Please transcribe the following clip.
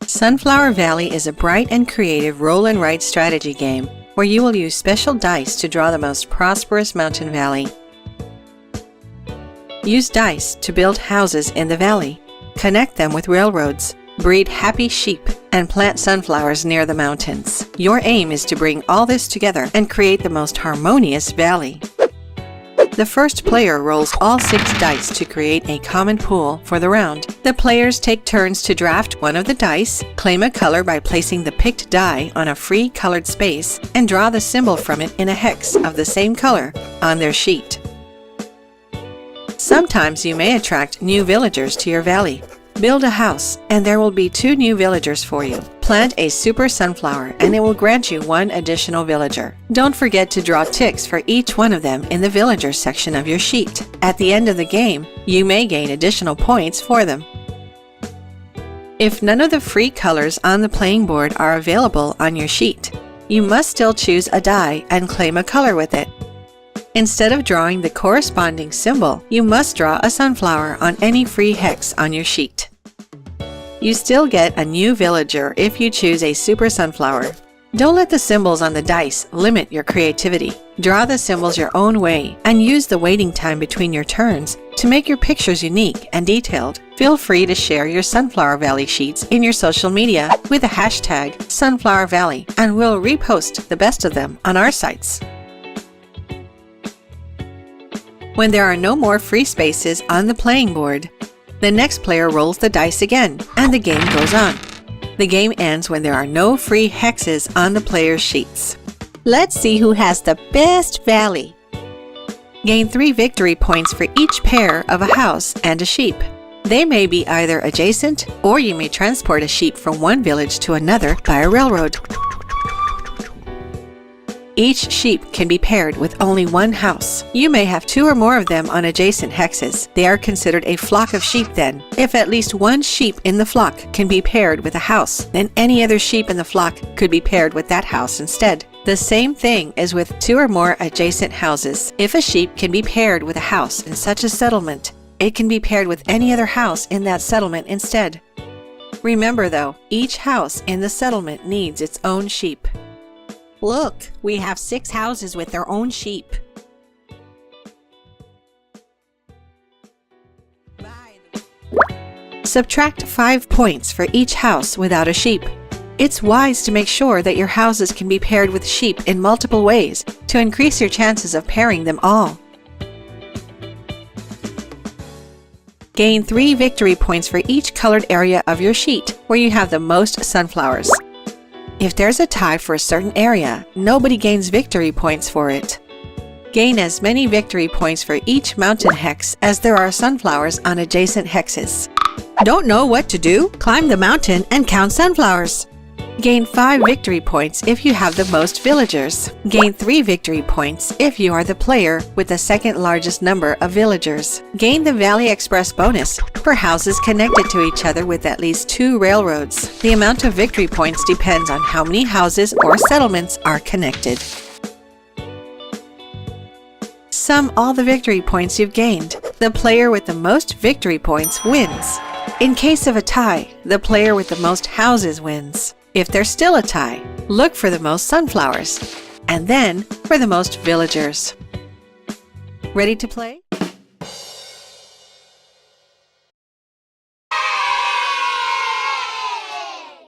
Sunflower Valley is a bright and creative roll and write strategy game where you will use special dice to draw the most prosperous mountain valley. Use dice to build houses in the valley, connect them with railroads, breed happy sheep, and plant sunflowers near the mountains. Your aim is to bring all this together and create the most harmonious valley. The first player rolls all 6 dice to create a common pool for the round. The players take turns to draft one of the dice, claim a color by placing the picked die on a free colored space, and draw the symbol from it in a hex of the same color on their sheet. Sometimes you may attract new villagers to your valley. Build a house, and there will be 2 new villagers for you. Plant a super sunflower, and it will grant you 1 additional villager. Don't forget to draw ticks for each one of them in the villagers section of your sheet. At the end of the game, you may gain additional points for them. If none of the free colors on the playing board are available on your sheet, you must still choose a die and claim a color with it. Instead of drawing the corresponding symbol, you must draw a sunflower on any free hex on your sheet. You still get a new villager if you choose a super sunflower. Don't let the symbols on the dice limit your creativity. Draw the symbols your own way and use the waiting time between your turns to make your pictures unique and detailed. Feel free to share your Sunflower Valley sheets in your social media with the hashtag Sunflower Valley, and we'll repost the best of them on our sites. When there are no more free spaces on the playing board, the next player rolls the dice again, and the game goes on. The game ends when there are no free hexes on the players' sheets. Let's see who has the best valley. Gain 3 victory points for each pair of a house and a sheep. They may be either adjacent, or you may transport a sheep from one village to another by a railroad. Each sheep can be paired with only 1 house. You may have 2 or more of them on adjacent hexes. They are considered a flock of sheep then. If at least 1 sheep in the flock can be paired with a house, then any other sheep in the flock could be paired with that house instead. The same thing as with 2 or more adjacent houses. If a sheep can be paired with a house in such a settlement, it can be paired with any other house in that settlement instead. Remember though, each house in the settlement needs its own sheep. Look, we have 6 houses with their own sheep. Subtract 5 points for each house without a sheep. It's wise to make sure that your houses can be paired with sheep in multiple ways to increase your chances of pairing them all. Gain 3 victory points for each colored area of your sheet where you have the most sunflowers. If there's a tie for a certain area, nobody gains victory points for it. Gain as many victory points for each mountain hex as there are sunflowers on adjacent hexes. Don't know what to do? Climb the mountain and count sunflowers. Gain 5 victory points if you have the most villagers. Gain 3 victory points if you are the player with the second largest number of villagers. Gain the Valley Express bonus for houses connected to each other with at least 2 railroads. The amount of victory points depends on how many houses or settlements are connected. Sum all the victory points you've gained. The player with the most victory points wins. In case of a tie, the player with the most houses wins. If there's still a tie, look for the most sunflowers, and then for the most villagers. Ready to play?